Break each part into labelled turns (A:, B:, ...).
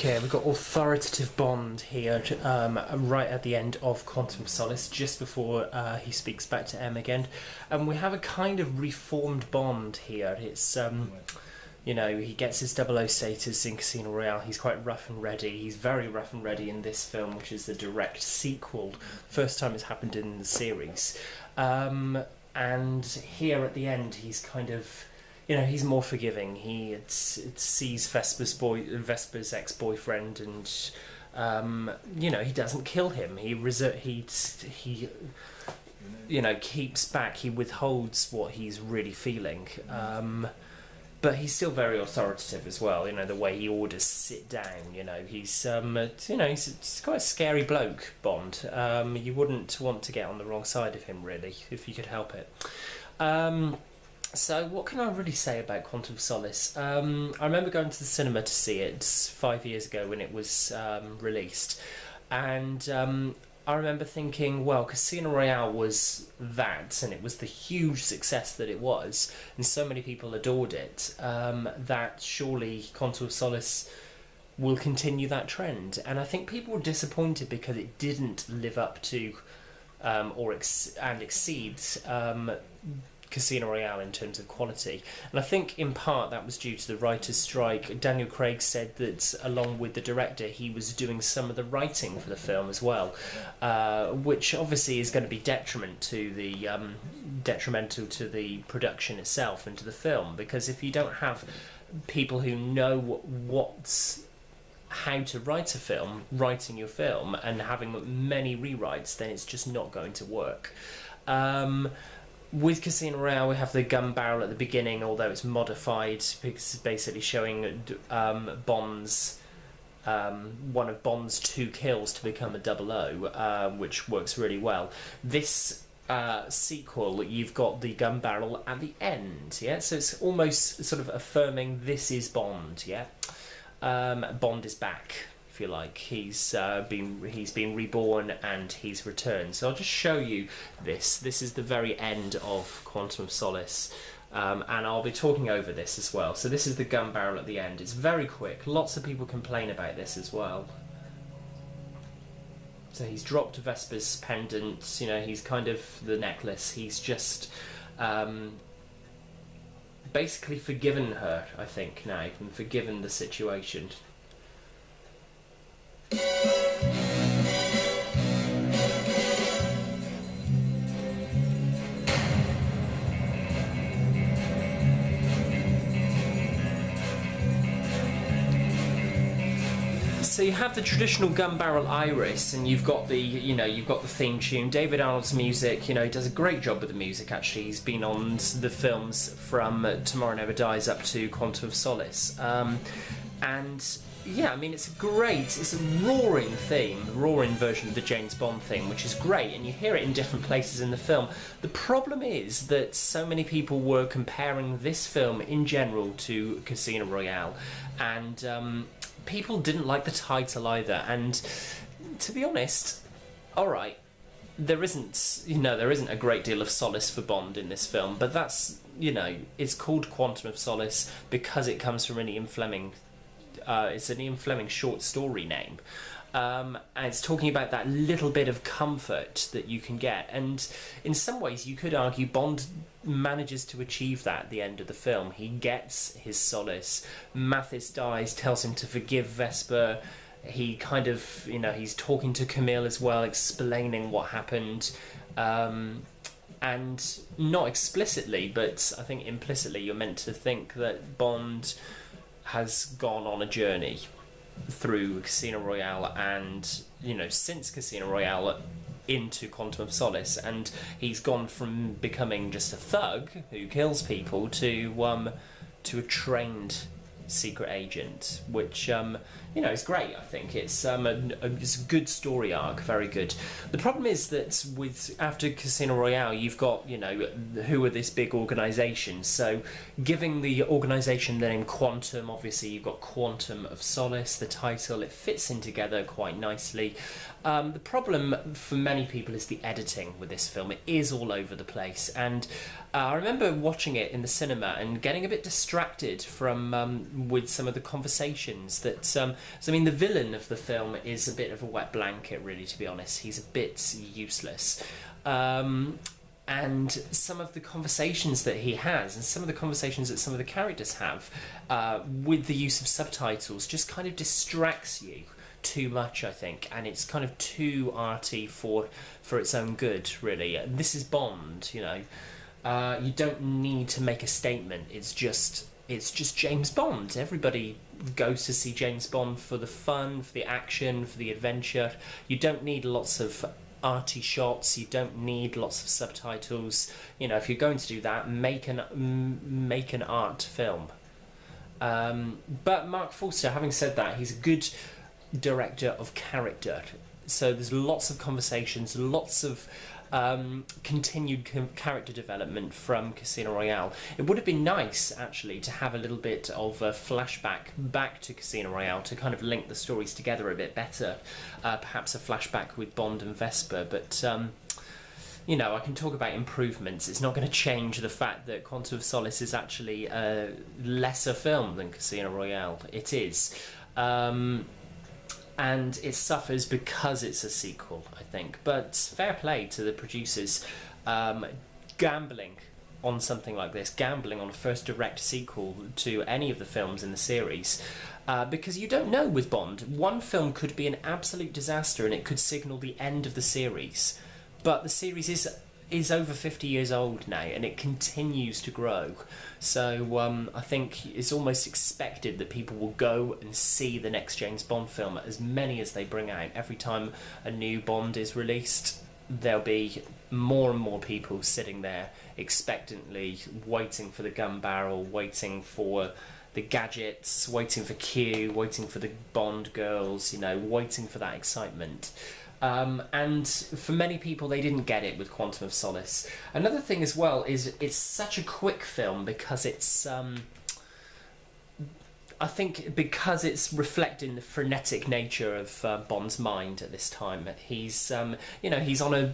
A: Okay, we've got authoritative Bond here, right at the end of Quantum of Solace, just before he speaks back to M again. And we have a kind of reformed Bond here. It's, you know, he gets his 00 status in Casino Royale. He's quite rough and ready. He's very rough and ready in this film, which is the direct sequel. First time it's happened in the series. And here at the end, he's kind of... You know, he's more forgiving. He sees Vesper's ex-boyfriend, and you know, he doesn't kill him. He you know, keeps back. He withholds what he's really feeling. But he's still very authoritative as well. You know, the way he orders sit down. You know, he's you know, he's quite a scary bloke, Bond. You wouldn't want to get on the wrong side of him, really, if you could help it. So what can I really say about Quantum of Solace? I remember going to the cinema to see it 5 years ago when it was released, and I remember thinking, well, Casino Royale was that, and it was the huge success that it was, and so many people adored it, that surely Quantum of Solace will continue that trend. And I think people were disappointed because it didn't live up to and exceeds Casino Royale in terms of quality, and I think in part that was due to the writers' strike. Daniel Craig said that along with the director, he was doing some of the writing for the film as well, which obviously is going to be detrimental to the production itself and to the film, because if you don't have people who know how to write a film, writing your film and having many rewrites, then it's just not going to work. With Casino Royale, we have the gun barrel at the beginning, although it's modified because it's basically showing Bond's one of Bond's 2 kills to become a 00, which works really well. This sequel, you've got the gun barrel at the end, yeah. So it's almost sort of affirming this is Bond, yeah. Bond is back, if you like. He's been reborn and he's returned. So I'll just show you this. This is the very end of Quantum of Solace, and I'll be talking over this as well. So this is the gun barrel at the end. It's very quick. Lots of people complain about this as well. So he's dropped Vesper's pendant. You know, he's kind of the necklace. He's just basically forgiven her, I think, now, and forgiven the situation. So you have the traditional gun barrel iris, and you've got the, you know, you've got the theme tune. David Arnold's music, you know, he does a great job with the music. Actually, he's been on the films from Tomorrow Never Dies up to Quantum of Solace, and yeah, I mean, it's a roaring theme, roaring version of the James Bond theme, which is great, and you hear it in different places in the film. The problem is that so many people were comparing this film in general to Casino Royale, and people didn't like the title either. And to be honest, alright, there isn't a great deal of solace for Bond in this film, but that's, you know, it's called Quantum of Solace because it comes from an Ian Fleming. It's an Ian Fleming short story name, and it's talking about that little bit of comfort that you can get, and in some ways you could argue Bond manages to achieve that at the end of the film. He gets his solace. Mathis dies, tells him to forgive Vesper. He kind of, you know, he's talking to Camille as well, explaining what happened, and not explicitly, but I think implicitly you're meant to think that Bond has gone on a journey through Casino Royale, and, you know, since Casino Royale into Quantum of Solace, and he's gone from becoming just a thug who kills people to a trained secret agent, which you know, is great. I think it's it's a good story arc, very good. The problem is that after Casino Royale, you've got, you know, who are this big organisation. So giving the organisation the name Quantum, obviously you've got Quantum of Solace, the title. It fits in together quite nicely. The problem for many people is the editing with this film. It is all over the place, and I remember watching it in the cinema and getting a bit distracted from with some of the conversations that So I mean, the villain of the film is a bit of a wet blanket, really. To be honest, he's a bit useless. And some of the conversations that he has, and some of the conversations that some of the characters have, with the use of subtitles, just kind of distracts you too much, I think, and it's kind of too arty for its own good, really. This is Bond, you know. You don't need to make a statement. It's just James Bond. Everybody goes to see James Bond for the fun, for the action, for the adventure. You don't need lots of arty shots. You don't need lots of subtitles. You know, if you're going to do that, make an art film. But Mark Forster, having said that, he's a good director of character. So there's lots of conversations, lots of continued character development from Casino Royale. It would have been nice, actually, to have a little bit of a flashback back to Casino Royale to kind of link the stories together a bit better. Perhaps a flashback with Bond and Vesper, but you know, I can talk about improvements. It's not going to change the fact that Quantum of Solace is actually a lesser film than Casino Royale. It is. And it suffers because it's a sequel, I think. But fair play to the producers. Gambling on something like this, gambling on a first direct sequel to any of the films in the series, because you don't know with Bond. One film could be an absolute disaster and it could signal the end of the series. But the series is over 50 years old now, and it continues to grow. So I think it's almost expected that people will go and see the next James Bond film, as many as they bring out. Every time a new Bond is released, there'll be more and more people sitting there expectantly, waiting for the gun barrel, waiting for the gadgets, waiting for Q, waiting for the Bond girls, you know, waiting for that excitement. And for many people, they didn't get it with Quantum of Solace. Another thing as well is it's such a quick film because it's, I think, because it's reflecting the frenetic nature of Bond's mind at this time. He's, you know, he's on a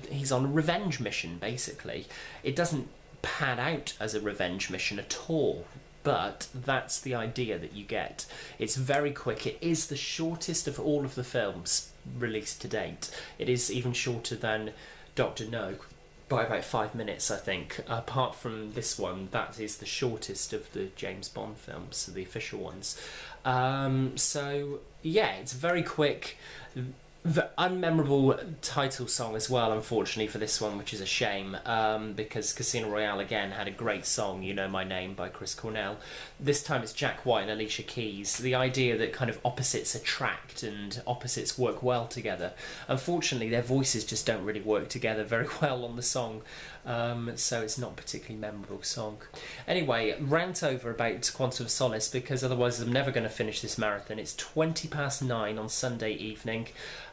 A: revenge mission, basically. It doesn't pan out as a revenge mission at all. But that's the idea that you get. It's very quick. It is the shortest of all of the films released to date. It is even shorter than Dr. No by about 5 minutes, I think. Apart from this one, that is the shortest of the James Bond films, the official ones. So, yeah, it's very quick. The unmemorable title song as well, unfortunately, for this one, which is a shame, because Casino Royale, again, had a great song, You Know My Name, by Chris Cornell. This time it's Jack White and Alicia Keys. The idea that kind of opposites attract and opposites work well together. Unfortunately, their voices just don't really work together very well on the song, so it's not a particularly memorable song. Anyway, rant over about Quantum of Solace, because otherwise I'm never going to finish this marathon. It's 9:20 on Sunday evening.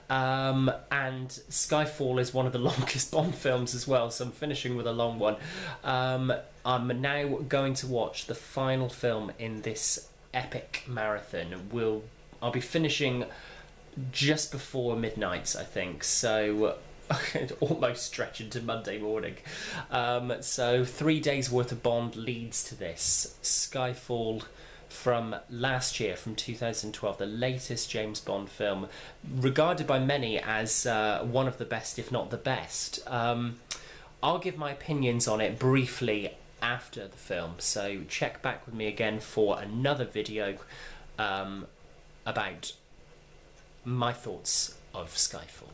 A: And Skyfall is one of the longest Bond films as well, so I'm finishing with a long one. I'm now going to watch the final film in this epic marathon. I'll be finishing just before midnight, I think, so almost stretch into Monday morning. So 3 days worth of Bond leads to this. Skyfall from last year, from 2012, the latest James Bond film, regarded by many as one of the best, if not the best. I'll give my opinions on it briefly after the film, so check back with me again for another video about my thoughts of Skyfall.